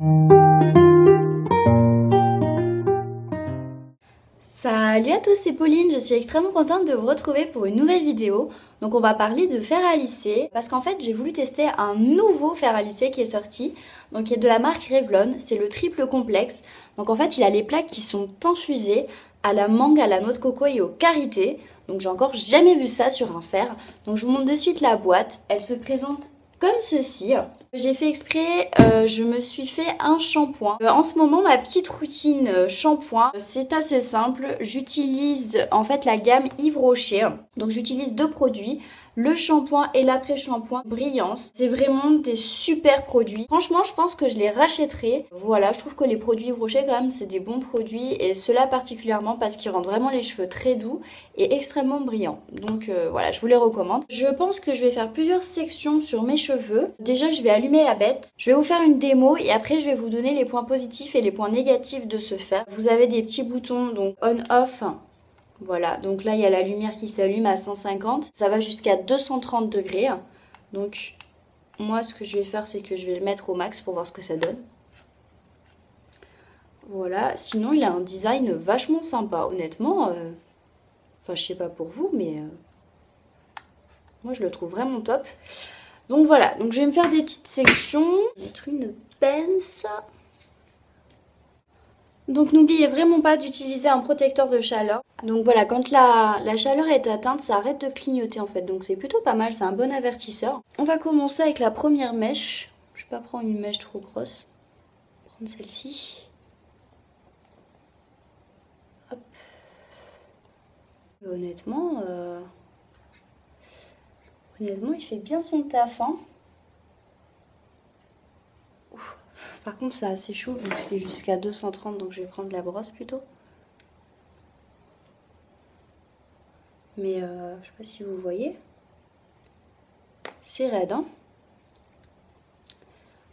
Salut à tous, c'est Pauline, je suis extrêmement contente de vous retrouver pour une nouvelle vidéo. Donc on va parler de fer à lisser parce qu'en fait j'ai voulu tester un nouveau fer à lisser qui est sorti. Donc qui est de la marque Revlon, c'est le triple complexe. Donc en fait il a les plaques qui sont infusées à la mangue, à la noix de coco et au karité. Donc j'ai encore jamais vu ça sur un fer. Donc je vous montre de suite la boîte, elle se présente comme ceci. J'ai fait exprès, je me suis fait un shampoing. En ce moment, ma petite routine shampoing, c'est assez simple. J'utilise en fait la gamme Yves Rocher. Donc j'utilise deux produits, le shampoing et l'après-shampoing Brillance. C'est vraiment des super produits. Franchement, je pense que je les rachèterai. Voilà, je trouve que les produits Yves Rocher quand même, c'est des bons produits. Et ceux-là particulièrement parce qu'ils rendent vraiment les cheveux très doux et extrêmement brillants. Donc voilà, je vous les recommande. Je pense que je vais faire plusieurs sections sur mes cheveux. Déjà, je vais allumer la bête. Je vais vous faire une démo et après, je vais vous donner les points positifs et les points négatifs de ce fer. Vous avez des petits boutons, donc on-off. Voilà, donc là il y a la lumière qui s'allume à 150, ça va jusqu'à 230 degrés. Donc moi ce que je vais faire c'est que je vais le mettre au max pour voir ce que ça donne. Voilà, sinon il a un design vachement sympa, honnêtement. Enfin je sais pas pour vous mais moi je le trouve vraiment top. Donc voilà, donc je vais me faire des petites sections. Je vais mettre une pince. Donc n'oubliez vraiment pas d'utiliser un protecteur de chaleur. Donc voilà, quand la chaleur est atteinte, ça arrête de clignoter en fait. Donc c'est plutôt pas mal, c'est un bon avertisseur. On va commencer avec la première mèche. Je vais pas prendre une mèche trop grosse. Je vais prendre celle-ci. Hop. Honnêtement, il fait bien son taf. Hein. Par contre, c'est assez chaud vu que c'est jusqu'à 230, donc je vais prendre la brosse plutôt. Mais je sais pas si vous voyez. C'est raide, hein.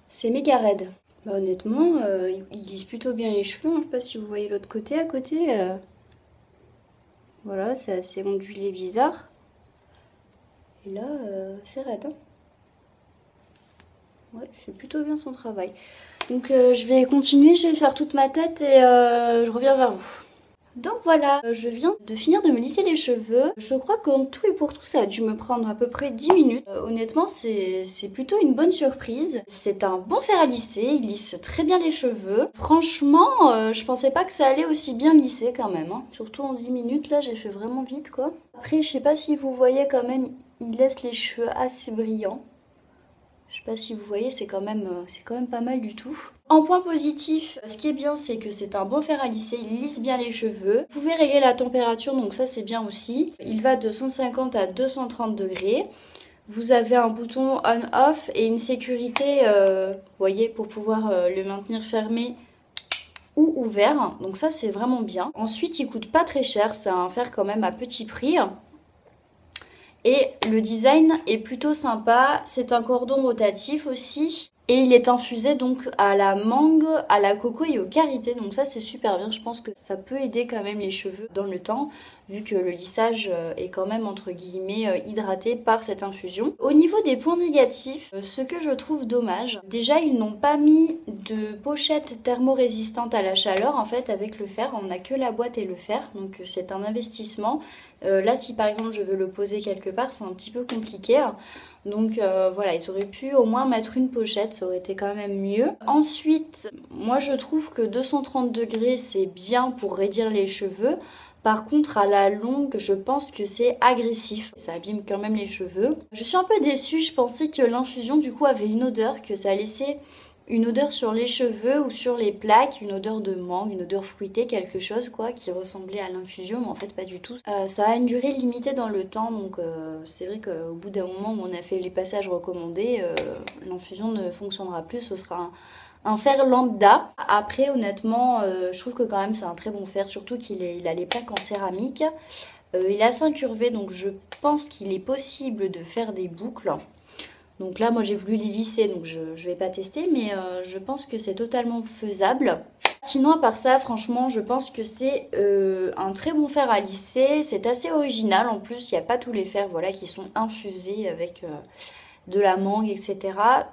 C'est méga raide. Bah, honnêtement, il lisse plutôt bien les cheveux. Hein. Je sais pas si vous voyez l'autre côté à côté. Voilà, c'est assez ondulé bizarre. Et là, c'est raide, hein. Ouais, il fait plutôt bien son travail. Donc je vais continuer, je vais faire toute ma tête et je reviens vers vous. Donc voilà, je viens de finir de me lisser les cheveux. Je crois qu'en tout et pour tout, ça a dû me prendre à peu près 10 minutes. Honnêtement, c'est plutôt une bonne surprise. C'est un bon fer à lisser, il lisse très bien les cheveux. Franchement, je pensais pas que ça allait aussi bien lisser quand même. Hein. Surtout en 10 minutes, là, j'ai fait vraiment vite quoi. Après, je sais pas si vous voyez quand même, il laisse les cheveux assez brillants. Je sais pas si vous voyez, c'est quand même pas mal du tout. En point positif, ce qui est bien, c'est que c'est un bon fer à lisser, il lisse bien les cheveux. Vous pouvez régler la température, donc ça c'est bien aussi. Il va de 150 à 230 degrés. Vous avez un bouton on-off et une sécurité, vous voyez, pour pouvoir le maintenir fermé ou ouvert. Donc ça c'est vraiment bien. Ensuite, il coûte pas très cher, c'est un fer quand même à petit prix. Et le design est plutôt sympa, c'est un cordon rotatif aussi. Et il est infusé donc à la mangue, à la coco et au karité. Donc ça c'est super bien, je pense que ça peut aider quand même les cheveux dans le temps. Vu que le lissage est quand même entre guillemets hydraté par cette infusion. Au niveau des points négatifs, ce que je trouve dommage, déjà ils n'ont pas mis de pochette thermorésistante à la chaleur en fait avec le fer. On n'a que la boîte et le fer, donc c'est un investissement. Là si par exemple je veux le poser quelque part, c'est un petit peu compliqué. Donc voilà, ils auraient pu au moins mettre une pochette, ça aurait été quand même mieux. Ensuite, moi je trouve que 230 degrés c'est bien pour raidir les cheveux. Par contre, à la longue, je pense que c'est agressif. Ça abîme quand même les cheveux. Je suis un peu déçue, je pensais que l'infusion du coup avait une odeur, que ça laissait une odeur sur les cheveux ou sur les plaques, une odeur de mangue, une odeur fruitée, quelque chose quoi, qui ressemblait à l'infusion, mais en fait pas du tout. Ça a une durée limitée dans le temps, donc c'est vrai qu'au bout d'un moment où on a fait les passages recommandés, l'infusion ne fonctionnera plus, ce sera un fer lambda. Après honnêtement je trouve que quand même c'est un très bon fer, surtout qu'il a les plaques en céramique. Il est assez incurvé, donc je pense qu'il est possible de faire des boucles. Donc là moi j'ai voulu les lisser, donc je vais pas tester, mais je pense que c'est totalement faisable. Sinon à part ça, franchement je pense que c'est un très bon fer à lisser. C'est assez original, en plus il n'y a pas tous les fers voilà, qui sont infusés avec de la mangue, etc.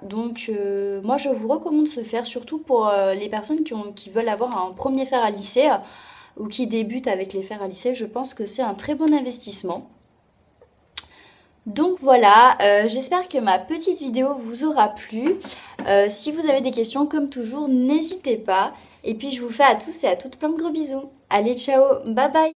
Donc moi je vous recommande ce fer, surtout pour les personnes qui veulent avoir un premier fer à lisser ou qui débutent avec les fers à lisser. Je pense que c'est un très bon investissement. Donc voilà, j'espère que ma petite vidéo vous aura plu. Si vous avez des questions, comme toujours, n'hésitez pas. Et puis je vous fais à tous et à toutes plein de gros bisous. Allez, ciao, bye bye!